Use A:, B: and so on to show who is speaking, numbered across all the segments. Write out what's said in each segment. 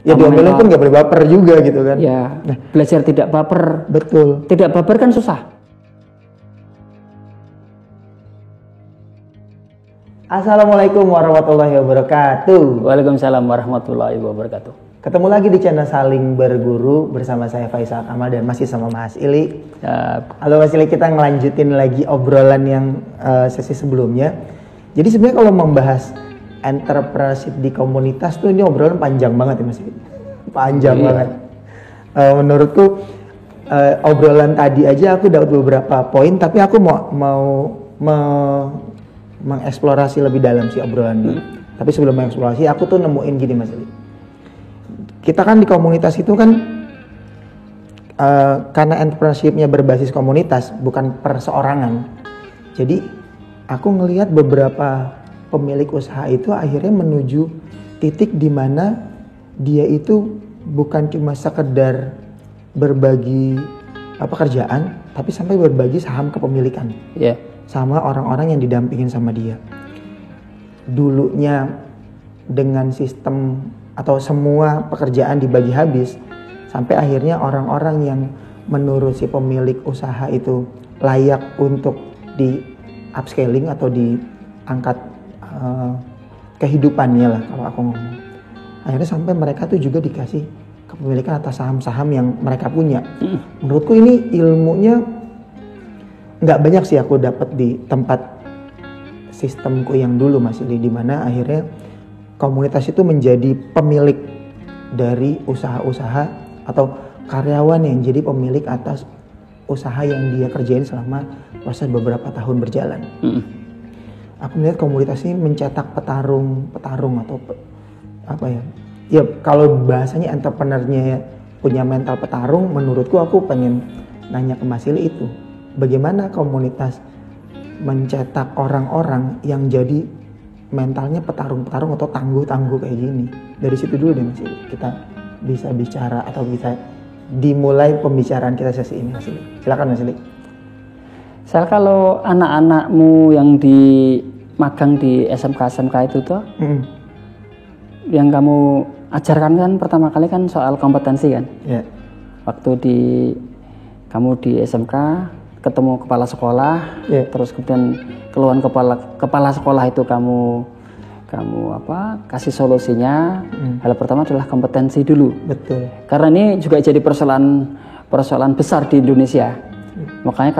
A: Ya diomelin pun nggak boleh baper juga gitu kan.
B: Ya, belajar tidak baper.
A: Betul.
B: Tidak baper kan susah.
A: Assalamualaikum warahmatullahi wabarakatuh.
B: Waalaikumsalam warahmatullahi wabarakatuh.
A: Ketemu lagi di channel Saling Berguru bersama saya Faisal Kamal dan masih sama Mas Ili. Halo Mas Ili, kita ngelanjutin lagi obrolan yang sesi sebelumnya. Jadi sebenarnya kalau membahas entrepreneurship di komunitas tuh ini obrolan panjang banget ya Mas Ili. Panjang banget. Menurutku obrolan tadi aja aku dapat beberapa poin, tapi aku mau mengeksplorasi lebih dalam sih obrolannya. Tapi sebelum mengeksplorasi, aku tuh nemuin gini Mas Eli. Kita kan di komunitas itu kan karena entrepreneurship-nya berbasis komunitas, bukan perseorangan. Jadi aku ngelihat beberapa pemilik usaha itu akhirnya menuju titik di mana dia itu bukan cuma sekedar berbagi pekerjaan, tapi sampai berbagi saham kepemilikan. Sama orang-orang yang didampingin sama dia. Dulunya dengan sistem atau semua pekerjaan dibagi habis, sampai akhirnya orang-orang yang menurut si pemilik usaha itu layak untuk di upscaling atau diangkat kehidupannya lah kalau aku ngomong. Akhirnya sampai mereka tuh juga dikasih kepemilikan atas saham-saham yang mereka punya. Menurutku ini ilmunya nggak banyak sih aku dapat di tempat sistemku yang dulu Mas Ili, di mana akhirnya komunitas itu menjadi pemilik dari usaha-usaha atau karyawan yang jadi pemilik atas usaha yang dia kerjain selama proses beberapa tahun berjalan. Aku melihat komunitas ini mencetak petarung atau apa ya? Ya kalau bahasanya entrepreneurnya punya mental petarung, menurutku aku pengen nanya ke Mas Ili itu. Bagaimana komunitas mencetak orang-orang yang jadi mentalnya petarung-petarung atau tangguh-tangguh kayak gini. Dari situ dulu deh Mas Ili, kita bisa bicara atau bisa dimulai pembicaraan kita sesi ini Mas Ili. Silakan Mas Ili.
B: Misal kalau anak-anakmu yang magang di SMK itu tuh, yang kamu ajarkan kan pertama kali kan soal kompetensi kan. Waktu kamu di SMK ketemu kepala sekolah, terus kemudian keluhan kepala sekolah itu kamu kasih solusinya. Hal pertama adalah kompetensi dulu.
A: Betul.
B: Karena ini juga jadi persoalan besar di Indonesia. Makanya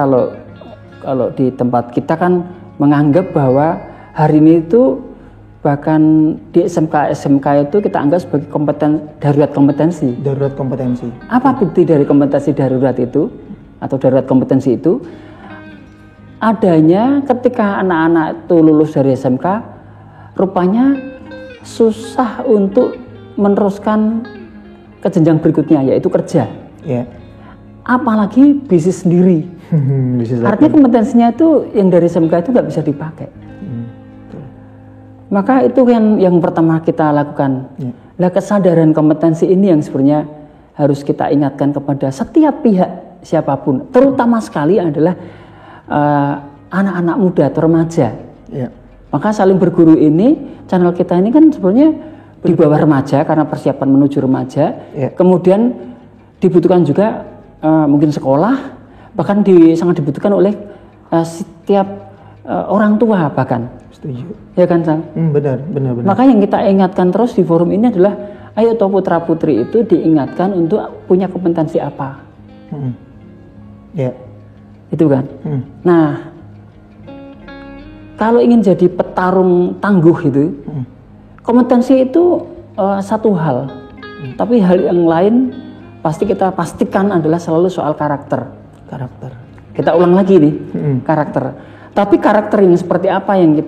B: kalau di tempat kita kan menganggap bahwa hari ini itu bahkan di SMK itu kita anggap sebagai darurat kompetensi.
A: Darurat kompetensi.
B: Apa bukti dari kompetensi darurat itu atau darurat kompetensi itu? Adanya ketika anak-anak itu lulus dari SMK, rupanya susah untuk meneruskan ke jenjang berikutnya, yaitu kerja. Apalagi bisnis sendiri. Artinya kompetensinya itu yang dari SMK itu nggak bisa dipakai. Maka itu yang pertama kita lakukan. Nah, kesadaran kompetensi ini yang sebenarnya harus kita ingatkan kepada setiap pihak siapapun, terutama sekali adalah anak-anak muda atau remaja. Maka Saling Berguru ini, channel kita ini kan sebenarnya di bawah remaja karena persiapan menuju remaja. Kemudian dibutuhkan juga mungkin sekolah, bahkan sangat dibutuhkan oleh setiap orang tua bahkan.
A: Setuju.
B: Ya kan Sal?
A: Benar.
B: Maka yang kita ingatkan terus di forum ini adalah ayo toh putra putri itu diingatkan untuk punya kompetensi apa. Itu kan. Nah, kalau ingin jadi petarung tangguh itu, kompetensi itu satu hal. Tapi hal yang lain pasti kita pastikan adalah selalu soal karakter. Kita ulang lagi nih, karakter. Tapi karakter yang seperti apa yang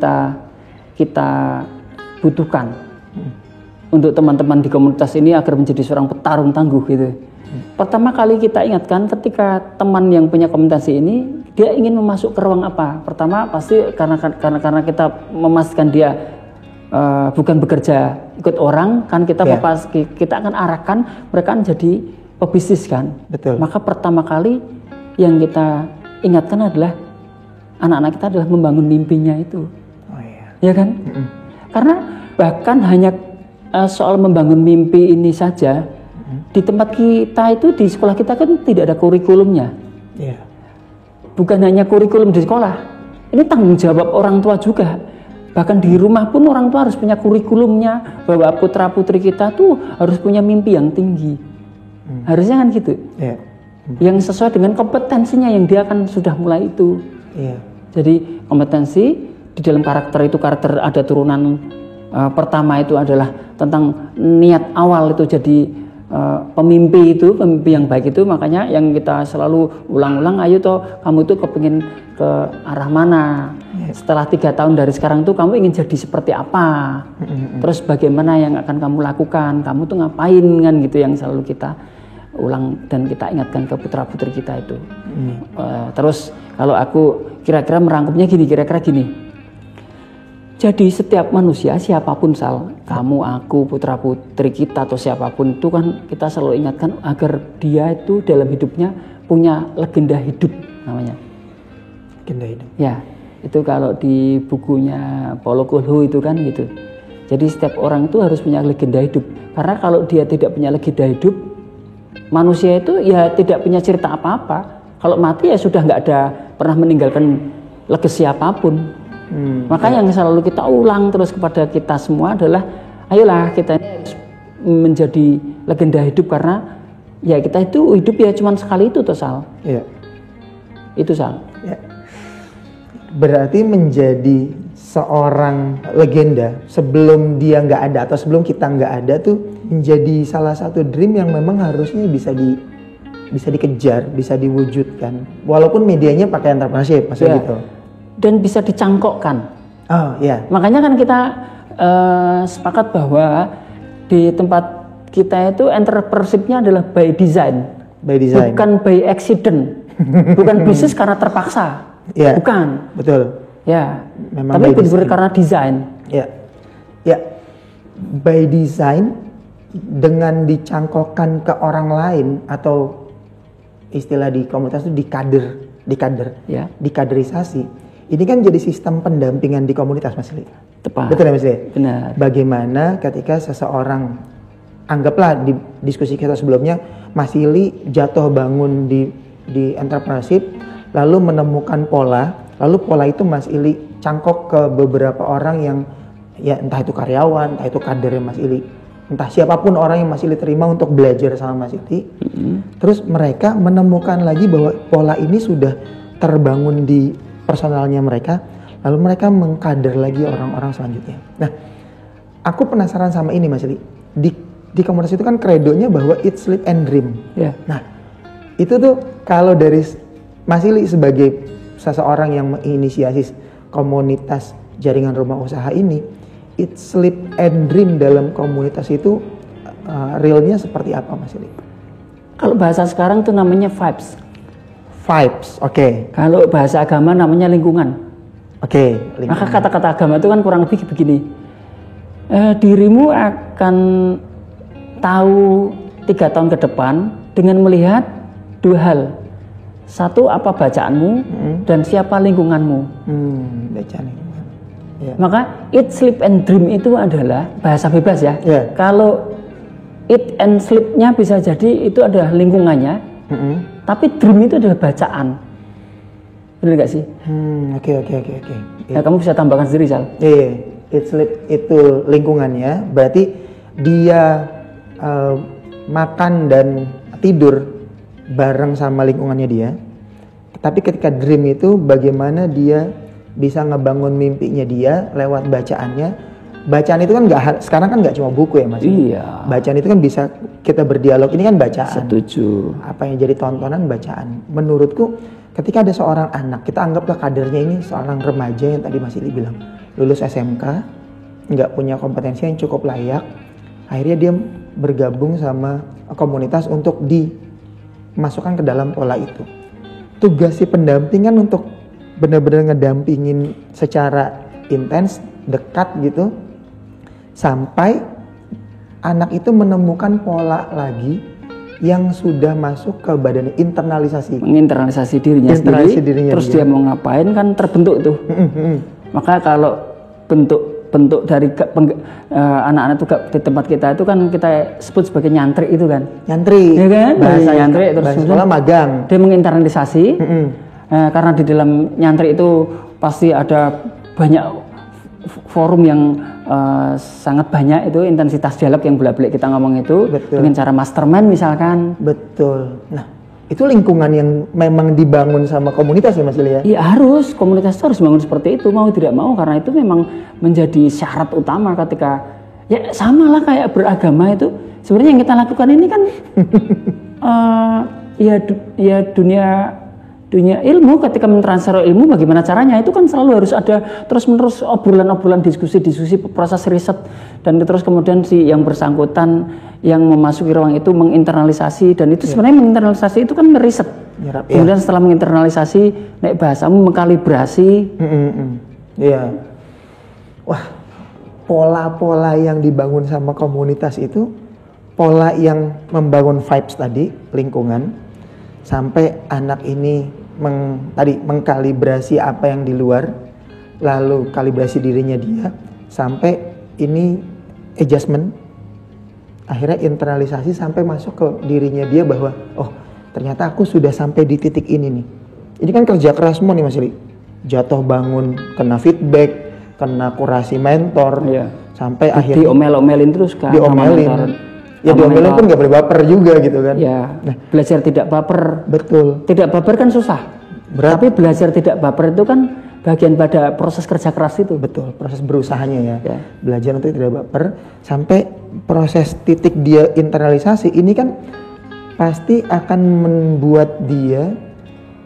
B: kita butuhkan untuk teman-teman di komunitas ini agar menjadi seorang petarung tangguh gitu. Pertama kali kita ingatkan ketika teman yang punya kompetensi ini dia ingin memasuk ke ruang apa? Pertama pasti karena kita memastikan dia bukan bekerja ikut orang kan, kita akan arahkan mereka jadi pebisnis kan.
A: Betul.
B: Maka pertama kali yang kita ingatkan adalah anak-anak kita adalah membangun mimpinya itu. Ya kan? Karena bahkan hanya soal membangun mimpi ini saja, di tempat kita itu, di sekolah kita kan tidak ada kurikulumnya.
A: Iya.
B: Bukan hanya kurikulum di sekolah, ini tanggung jawab orang tua juga. Bahkan di rumah pun orang tua harus punya kurikulumnya, bahwa putra putri kita tuh harus punya mimpi yang tinggi. Harusnya kan gitu.
A: Iya.
B: Yang sesuai dengan kompetensinya yang dia akan sudah mulai itu.
A: Iya.
B: Jadi kompetensi di dalam karakter itu, karakter ada turunan pertama itu adalah tentang niat awal itu jadi pemimpi yang baik itu. Makanya yang kita selalu ulang-ulang, ayo toh kamu tuh kepingin ke arah mana, setelah 3 tahun dari sekarang tuh kamu ingin jadi seperti apa, terus bagaimana yang akan kamu lakukan, kamu tuh ngapain, kan gitu yang selalu kita ulang dan kita ingatkan ke putra putri kita itu. Terus kalau aku kira-kira merangkumnya kira-kira gini. Jadi setiap manusia, siapapun kamu, aku, putra putri kita atau siapapun itu kan kita selalu ingatkan agar dia itu dalam hidupnya punya legenda hidup namanya.
A: Legenda hidup.
B: Ya, itu kalau di bukunya Paulo Coelho itu kan gitu. Jadi setiap orang itu harus punya legenda hidup. Karena kalau dia tidak punya legenda hidup, manusia itu ya tidak punya cerita apa-apa. Kalau mati ya sudah nggak ada pernah meninggalkan legasi apapun. Makanya yang selalu kita ulang terus kepada kita semua adalah ayolah kita harus menjadi legenda hidup, karena ya kita itu hidup ya cuma sekali itu toh Sal.
A: Iya.
B: Itu Sal.
A: Ya. Berarti menjadi seorang legenda sebelum dia nggak ada atau sebelum kita nggak ada tuh menjadi salah satu dream yang memang harusnya bisa dikejar, bisa diwujudkan. Walaupun medianya pakai entrepreneurship, maksudnya gitu.
B: Dan bisa dicangkokkan.
A: Oh iya.
B: Makanya kan kita sepakat bahwa di tempat kita itu entrepreneurship-nya adalah by design.
A: By design.
B: Bukan by accident. Bukan bisnis karena terpaksa.
A: Ya.
B: Bukan.
A: Betul.
B: Ya.
A: Memang
B: tapi
A: benar
B: karena desain.
A: Ya. Ya. By design dengan dicangkokkan ke orang lain, atau istilah di komunitas itu dikader,
B: ya.
A: Dikaderisasi. Ini kan jadi sistem pendampingan di komunitas, Mas Li.
B: Tepat.
A: Betul ya, Mas Li?
B: Benar.
A: Bagaimana ketika seseorang, anggaplah di diskusi kita sebelumnya, Mas Ili jatuh bangun di entrepreneurship, lalu menemukan pola, lalu pola itu Mas Ili cangkok ke beberapa orang yang, ya entah itu karyawan, entah itu kadernya Mas Ili, entah siapapun orang yang Mas Ili terima untuk belajar sama Mas Ili. Terus mereka menemukan lagi bahwa pola ini sudah terbangun di personalnya mereka, lalu mereka mengkader lagi orang-orang selanjutnya. Nah, aku penasaran sama ini Mas Ili. Di komunitas itu kan kredonya bahwa eat, sleep, and dream.
B: Ya.
A: Nah, itu tuh kalau dari Mas Ili sebagai seseorang yang menginisiasi komunitas jaringan rumah usaha ini, eat, sleep, and dream dalam komunitas itu realnya seperti apa Mas Ili?
B: Kalau bahasa sekarang tuh namanya vibes.
A: Vibes, oke.
B: Kalau bahasa agama namanya lingkungan.
A: Oke.
B: Maka kata-kata agama itu kan kurang lebih begini. Dirimu akan tahu 3 tahun ke depan dengan melihat 2 hal. Satu, apa bacaanmu, dan siapa lingkunganmu.
A: Bacaan lingkungan. Yeah.
B: Maka eat, sleep, and dream itu adalah bahasa bebas ya.
A: Yeah.
B: Kalau eat and sleep-nya bisa jadi itu adalah lingkungannya. Tapi dream itu adalah bacaan. Benar gak sih?
A: Oke.
B: Ya, kamu bisa tambahkan sendiri, Sal.
A: Iya, eat, sleep itu lingkungannya. Berarti dia makan dan tidur bareng sama lingkungannya dia. Tapi ketika dream itu bagaimana dia bisa ngebangun mimpinya dia lewat bacaannya. Bacaan itu kan sekarang kan nggak cuma buku ya Mas.
B: Iya.
A: Bacaan itu kan bisa kita berdialog. Ini kan bacaan.
B: Setuju.
A: Apa yang jadi tontonan bacaan. Menurutku ketika ada seorang anak, kita anggaplah kadernya ini seorang remaja yang tadi Mas Ili bilang lulus SMK, nggak punya kompetensi yang cukup layak, akhirnya dia bergabung sama komunitas untuk dimasukkan ke dalam pola itu. Tugas si pendamping kan untuk benar-benar ngedampingin secara intens, dekat gitu, sampai anak itu menemukan pola lagi yang sudah masuk ke badan,
B: menginternalisasi dirinya sendiri, terus dia mau ngapain kan terbentuk tuh. Maka kalau bentuk bentuk dari anak-anak itu di tempat kita itu kan kita sebut sebagai nyantri itu kan.
A: Nyantri.
B: Ya kan?
A: Bahasa
B: nyantri terus
A: bahasa sekolah magang.
B: Dia menginternalisasi. Karena di dalam nyantri itu pasti ada banyak forum yang sangat banyak, itu intensitas dialog yang bolak-balik kita ngomong itu. Betul. Dengan cara mastermind misalkan.
A: Betul. Nah, itu lingkungan yang memang dibangun sama komunitas ya Mas Ili ya?
B: Iya harus, komunitas itu harus bangun seperti itu, mau tidak mau, karena itu memang menjadi syarat utama ketika, ya sama lah kayak beragama itu. Sebenarnya yang kita lakukan ini kan ya dunia ilmu, ketika mentransfer ilmu bagaimana caranya itu kan selalu harus ada terus-menerus obrolan-obrolan, diskusi-diskusi, proses riset, dan terus kemudian si yang bersangkutan yang memasuki ruang itu menginternalisasi, dan itu sebenarnya menginternalisasi itu kan meriset. Kemudian setelah menginternalisasi, naik bahasamu mengkalibrasi.
A: Iya. Wah, pola-pola yang dibangun sama komunitas itu pola yang membangun vibes tadi, lingkungan, sampai anak ini mengkalibrasi apa yang di luar, lalu kalibrasi dirinya dia, sampai ini adjustment, akhirnya internalisasi sampai masuk ke dirinya dia bahwa oh ternyata aku sudah sampai di titik ini nih. Ini kan kerja keras semua nih Mas Ili, jatuh bangun, kena feedback, kena kurasi mentor, sampai akhirnya
B: diomel-omelin terus kan,
A: diomelin. Ya diomelin pun gak boleh baper juga gitu kan.
B: Ya, nah, belajar tidak baper.
A: Betul.
B: Tidak baper kan susah. Berat. Tapi belajar tidak baper itu kan bagian pada proses kerja keras itu.
A: Betul, proses berusahanya ya. Belajar untuk tidak baper sampai proses titik dia internalisasi ini kan pasti akan membuat dia,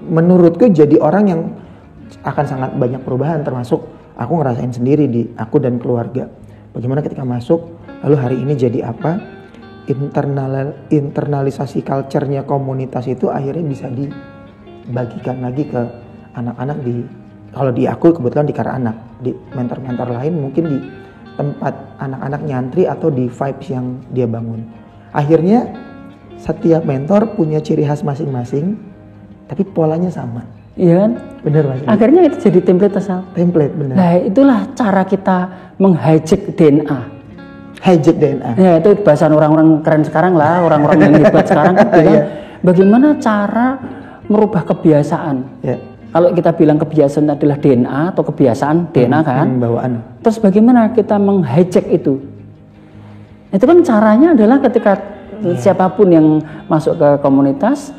A: menurutku, jadi orang yang akan sangat banyak perubahan, termasuk aku ngerasain sendiri di aku dan keluarga. Bagaimana ketika masuk, lalu hari ini jadi apa? Internalisasi culture-nya komunitas itu akhirnya bisa dibagikan lagi ke anak-anak kalau di aku kebetulan di Karanak, di mentor-mentor lain mungkin di tempat anak-anak nyantri atau di vibes yang dia bangun. Akhirnya setiap mentor punya ciri khas masing-masing, tapi polanya sama.
B: Iya kan?
A: Bener Mas.
B: Akhirnya itu jadi template asal.
A: Template, bener.
B: Nah itulah cara kita menghijack DNA.
A: Hijack DNA.
B: Ya itu bahasa orang-orang keren sekarang lah, orang-orang yang hebat sekarang kan. Bagaimana cara merubah kebiasaan? Kalau kita bilang kebiasaan adalah DNA atau kebiasaan DNA kan,
A: bawaan.
B: Terus bagaimana kita menghijack itu? Itu kan caranya adalah ketika siapapun yang masuk ke komunitas,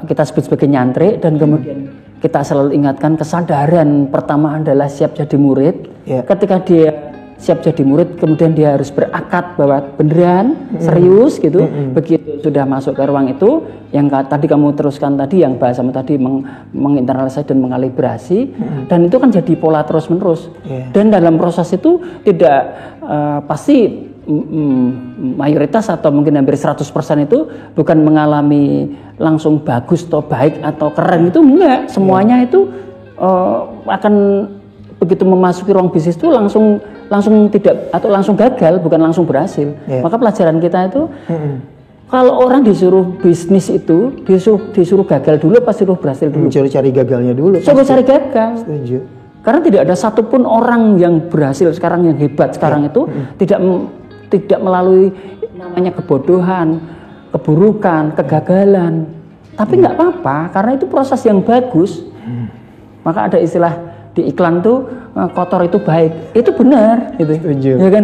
B: kita sebut sebagai nyantri, dan kemudian kita selalu ingatkan kesadaran pertama adalah siap jadi murid. Ketika dia siap jadi murid, kemudian dia harus berakad bahwa beneran serius gitu. Begitu sudah masuk ke ruang itu, yang tadi kamu teruskan tadi, yang bahasamu tadi menginternalisasi dan mengalibrasi, dan itu kan jadi pola terus menerus. Dan dalam proses itu tidak pasti mayoritas atau mungkin hampir 100% itu bukan mengalami langsung bagus atau baik atau keren, itu enggak. Semuanya itu akan begitu memasuki ruang bisnis itu langsung tidak, atau langsung gagal, bukan langsung berhasil. Maka pelajaran kita itu kalau orang disuruh bisnis itu disuruh gagal dulu, pasti disuruh berhasil dulu.
A: Cari gagalnya dulu.
B: Suruh cari gagal.
A: Setuju.
B: Karena tidak ada satupun orang yang berhasil sekarang, yang hebat sekarang itu tidak melalui namanya kebodohan, keburukan, kegagalan. Tapi nggak apa-apa, karena itu proses yang bagus. Maka ada istilah di iklan tuh, kotor itu baik. Itu benar gitu. Ya kan?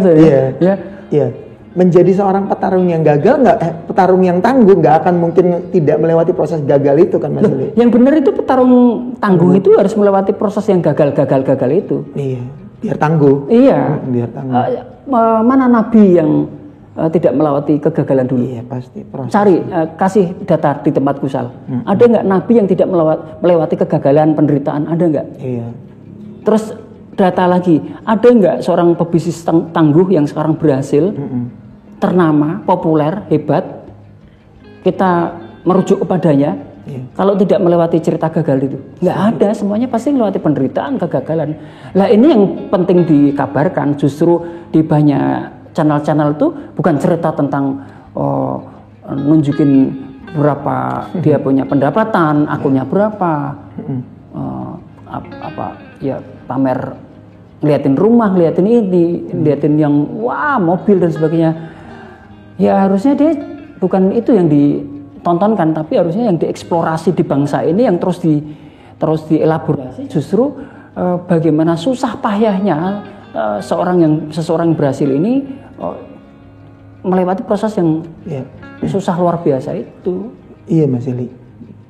B: Iya. Menjadi seorang petarung yang gagal petarung yang tangguh nggak akan mungkin tidak melewati proses gagal itu kan Mas Ili. Yang benar itu petarung tangguh itu harus melewati proses yang gagal itu.
A: Iya. Biar tangguh.
B: Iya.
A: Biar tangguh.
B: Mana nabi yang tidak melewati kegagalan dulu?
A: Iya pasti.
B: Cari, kasih data di tempat kusal. Ada nggak nabi yang tidak melewati kegagalan, penderitaan? Ada nggak?
A: Iya.
B: Terus data lagi, ada nggak seorang pebisnis tangguh yang sekarang berhasil, ternama, populer, hebat, kita merujuk kepadanya? Kalau tidak melewati cerita gagal itu, nggak ada. Semuanya pasti melewati penderitaan, kegagalan. Lah ini yang penting dikabarkan. Justru di banyak channel-channel itu bukan cerita tentang nunjukin berapa dia punya pendapatan, akunnya berapa, pamer ngeliatin rumah, ngeliatin ini, ngeliatin yang wah mobil dan sebagainya. Ya harusnya dia bukan itu yang ditontonkan, tapi harusnya yang dieksplorasi di bangsa ini, yang terus dielaborasi justru bagaimana susah payahnya seseorang yang berhasil ini melewati proses yang susah luar biasa itu.
A: Iya Mas Ili,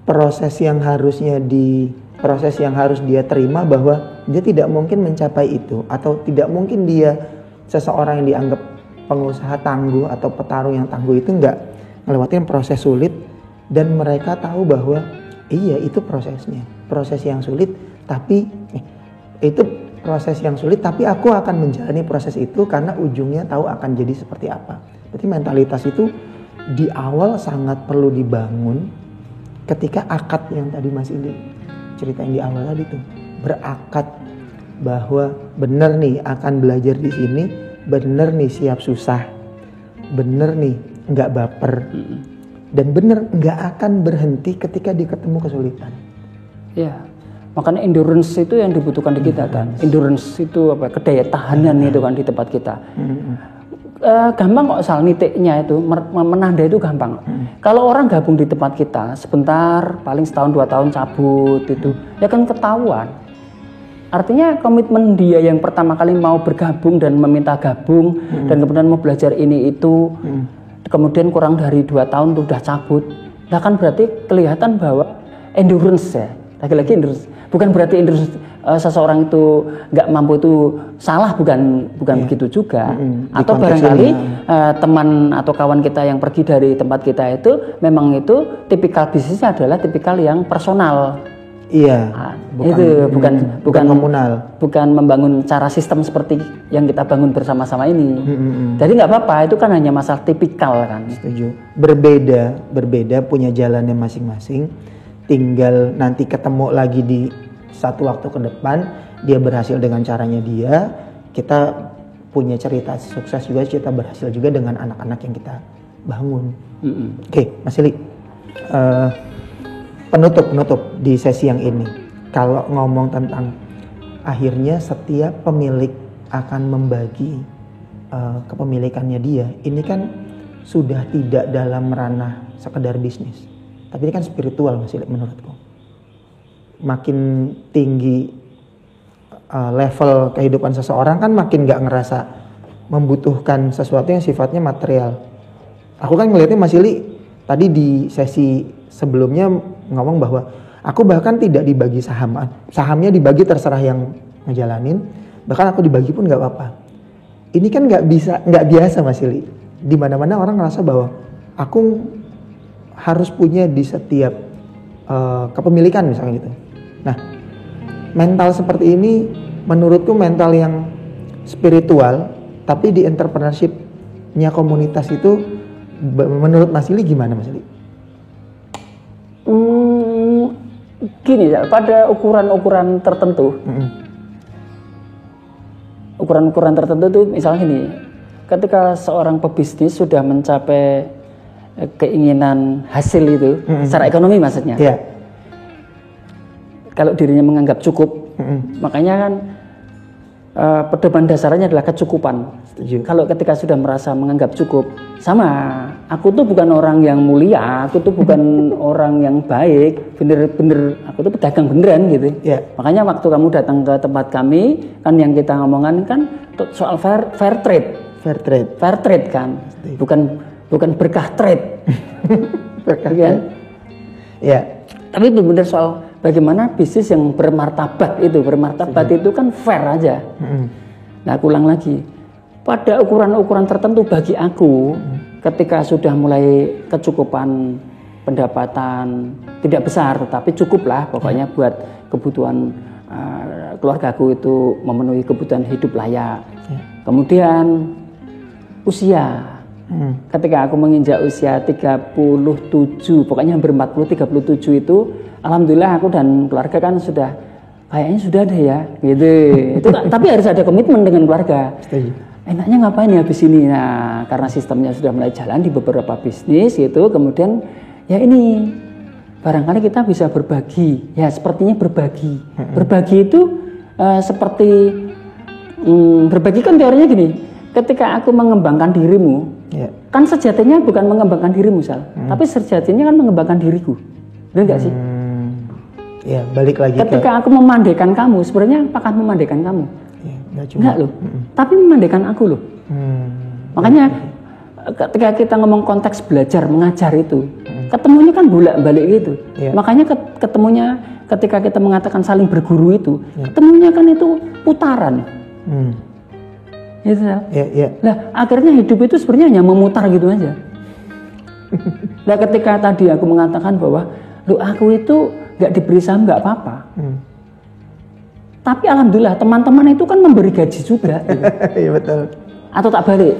A: proses yang harus dia terima bahwa dia tidak mungkin mencapai itu, atau tidak mungkin dia seseorang yang dianggap pengusaha tangguh atau petarung yang tangguh itu nggak ngelewatin proses sulit, dan mereka tahu bahwa iya itu prosesnya, proses yang sulit, tapi aku akan menjalani proses itu karena ujungnya tahu akan jadi seperti apa. Berarti mentalitas itu di awal sangat perlu dibangun ketika akad yang tadi Mas Ili ceritain di awal tadi tuh, berakad bahwa bener nih akan belajar di sini, bener nih siap susah, bener nih nggak baper, dan bener nggak akan berhenti ketika ketemu kesulitan.
B: Ya, makanya endurance itu yang dibutuhkan di kita kan. Endurance itu apa? Kedaya tahanan itu kan di tempat kita. Gampang kok soal nitiknya itu, menanda itu gampang. Kalau orang gabung di tempat kita sebentar, paling setahun 2 tahun cabut itu, ya kan ketahuan. Artinya komitmen dia yang pertama kali mau bergabung dan meminta gabung dan kemudian mau belajar ini itu, kemudian kurang dari 2 tahun udah cabut, nah kan berarti kelihatan bahwa endurance ya, lagi-lagi endurance. Bukan berarti endurance seseorang itu nggak mampu itu salah, bukan begitu juga. Atau barangkali teman atau kawan kita yang pergi dari tempat kita itu memang itu tipikal bisnisnya adalah tipikal yang personal.
A: Iya.
B: Bukan
A: komunal. Bukan
B: membangun cara sistem seperti yang kita bangun bersama-sama ini. Jadi nggak apa-apa, itu kan hanya masalah tipikal kan.
A: Setuju. Berbeda punya jalannya masing-masing. Tinggal nanti ketemu lagi di satu waktu ke depan, dia berhasil dengan caranya dia, kita punya cerita sukses juga, kita berhasil juga dengan anak-anak yang kita bangun. Oke, Mas Ili, penutup di sesi yang ini, kalau ngomong tentang akhirnya setiap pemilik akan membagi kepemilikannya dia, ini kan sudah tidak dalam ranah sekedar bisnis, tapi ini kan spiritual Mas Ili menurutku. Makin tinggi level kehidupan seseorang kan makin gak ngerasa membutuhkan sesuatu yang sifatnya material. Aku kan ngelihatnya Mas Ili tadi di sesi sebelumnya ngomong bahwa aku bahkan tidak dibagi sahamnya dibagi terserah yang ngejalanin, bahkan aku dibagi pun gak apa-apa. Ini kan gak biasa Mas Ili. Di mana-mana orang ngerasa bahwa aku harus punya di setiap kepemilikan misalnya gitu. Nah, mental seperti ini menurutku mental yang spiritual, tapi di entrepreneurship-nya komunitas itu menurut Mas Ili gimana Mas Ili?
B: Gini ya, pada ukuran-ukuran tertentu, ukuran-ukuran tertentu itu misalnya gini, ketika seorang pebisnis sudah mencapai keinginan hasil itu, secara ekonomi maksudnya.
A: Yeah.
B: Kalau dirinya menganggap cukup, makanya kan pedoman dasarnya adalah kecukupan.
A: Setuju.
B: Kalau ketika sudah merasa menganggap cukup, sama, aku tuh bukan orang yang mulia, aku tuh bukan orang yang baik, bener-bener, aku tuh pedagang beneran gitu.
A: Yeah.
B: Makanya waktu kamu datang ke tempat kami, kan yang kita ngomongin kan soal fair trade. Fair trade kan, bukan berkah trade.
A: Berkah
B: kan?
A: Ya.
B: Tapi benar-benar soal bagaimana bisnis yang bermartabat itu kan fair aja. Nah, aku ulang lagi, pada ukuran-ukuran tertentu bagi aku, ketika sudah mulai kecukupan pendapatan tidak besar, tapi cukup lah pokoknya buat kebutuhan keluargaku itu memenuhi kebutuhan hidup layak. Kemudian usia. Ketika aku menginjak usia 37, pokoknya hampir 37 itu, alhamdulillah aku dan keluarga kan kayaknya sudah ada ya, gitu. Itu tapi harus ada komitmen dengan keluarga. Enaknya ngapain ya habis ini? Nah, karena sistemnya sudah mulai jalan di beberapa bisnis gitu, kemudian ya ini barangkali kita bisa berbagi. Ya sepertinya berbagi. Berbagi itu seperti berbagi kan teorinya gini, ketika aku mengembangkan dirimu, kan sejatinya bukan mengembangkan dirimu Sal, tapi sejatinya kan mengembangkan diriku, benar nggak sih?
A: Ya, balik lagi.
B: Ketika aku memandaikan kamu, sebenarnya apakah memandaikan kamu?
A: Ya,
B: enggak loh, tapi memandaikan aku loh. Makanya ketika kita ngomong konteks belajar, mengajar itu, ketemunya kan bolak-balik gitu. Makanya ketemunya ketika kita mengatakan saling berguru itu, ketemunya kan itu putaran. Gitu, Nah, akhirnya hidup itu sebenarnya hanya memutar gitu aja. Nah, ketika tadi aku mengatakan bahwa, aku itu nggak diberi saham nggak apa-apa. Tapi alhamdulillah teman-teman itu kan memberi gaji juga. Gitu.
A: Iya betul.
B: Atau tak balik.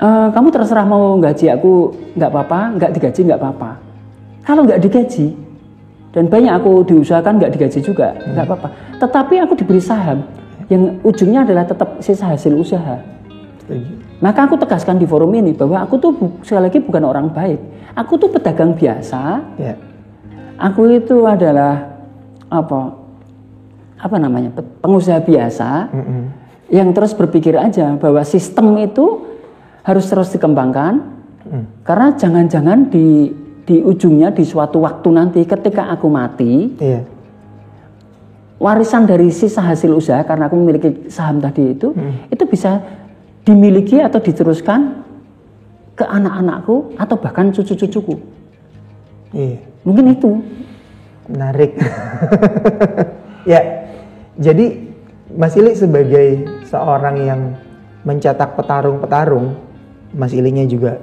B: Kamu terserah mau gaji aku nggak apa-apa, nggak digaji nggak apa-apa. Kalau nggak digaji dan banyak aku diusahakan nggak digaji juga nggak apa-apa. Tetapi aku diberi saham yang ujungnya adalah tetap sisa hasil usaha. Maka aku tegaskan di forum ini bahwa aku tuh sekali lagi bukan orang baik. Aku tuh pedagang biasa. Aku itu adalah apa namanya, pengusaha biasa yang terus berpikir aja bahwa sistem itu harus terus dikembangkan karena jangan-jangan di ujungnya di suatu waktu nanti ketika aku mati, warisan dari sisa hasil usaha karena aku memiliki saham tadi itu bisa dimiliki atau diteruskan ke anak-anakku atau bahkan cucu-cucuku. Mungkin itu
A: menarik. Ya, jadi Mas Ili sebagai seorang yang mencetak petarung-petarung, Mas Ilinya juga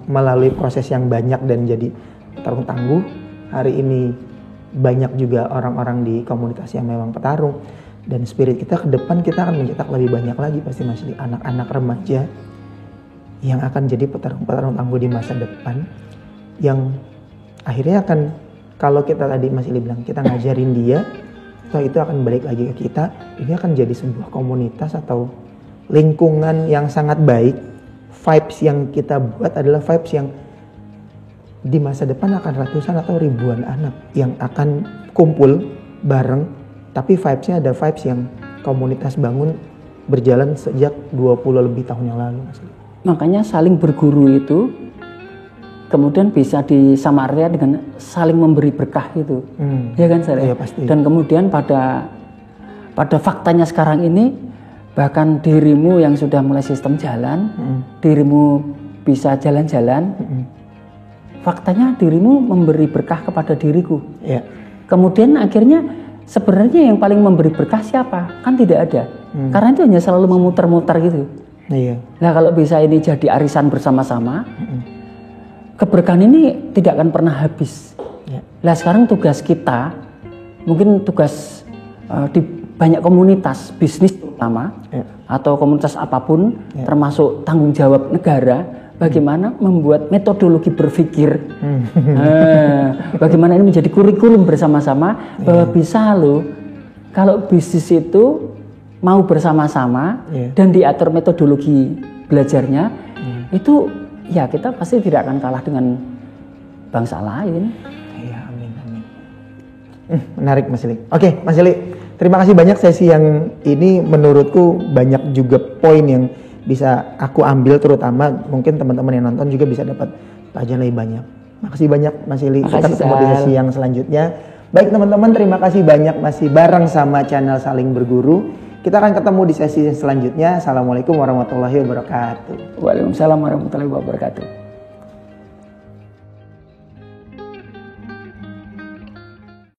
A: melalui proses yang banyak dan jadi petarung tangguh. Hari ini banyak juga orang-orang di komunitas yang memang petarung, dan spirit kita ke depan kita akan mencetak lebih banyak lagi pasti Mas Ili, anak-anak remaja yang akan jadi petarung-petarung tangguh di masa depan, yang akhirnya akan, kalau kita tadi Mas Ili bilang kita ngajarin dia, toh itu akan balik lagi ke kita. Ini akan jadi sebuah komunitas atau lingkungan yang sangat baik. Vibes yang kita buat adalah vibes yang di masa depan akan ratusan atau ribuan anak yang akan kumpul bareng. Tapi vibesnya ada vibes yang komunitas bangun berjalan sejak 20 lebih tahun yang lalu.
B: Makanya saling berguru itu kemudian bisa disamarkan dengan saling memberi berkah itu, ya kan saya?
A: Pasti.
B: Dan kemudian pada faktanya sekarang ini, bahkan dirimu yang sudah mulai sistem jalan, dirimu bisa jalan-jalan, faktanya dirimu memberi berkah kepada diriku. Kemudian akhirnya sebenarnya yang paling memberi berkah siapa? Kan tidak ada, karena itu hanya selalu memutar-mutar gitu. Nah kalau bisa ini jadi arisan bersama-sama. Keberkahan ini tidak akan pernah habis. Nah sekarang tugas kita, mungkin tugas di banyak komunitas, bisnis terutama, atau komunitas apapun, termasuk tanggung jawab negara, bagaimana membuat metodologi berpikir, bagaimana ini menjadi kurikulum bersama-sama, bahwa bisa loh, kalau bisnis itu mau bersama-sama dan diatur metodologi belajarnya, itu ya kita pasti tidak akan kalah dengan bangsa lain.
A: Amin. Menarik Mas Ili. Oke Mas Ili, terima kasih banyak. Sesi yang ini menurutku banyak juga poin yang bisa aku ambil, terutama mungkin teman-teman yang nonton juga bisa dapat pelajaran lebih banyak. Makasih banyak Mas Ili. Kita ketemu di sesi yang selanjutnya. Baik teman-teman, terima kasih banyak masih bareng sama channel Saling Berguru. Kita akan ketemu di sesi selanjutnya. Assalamualaikum warahmatullahi wabarakatuh.
B: Waalaikumsalam warahmatullahi wabarakatuh.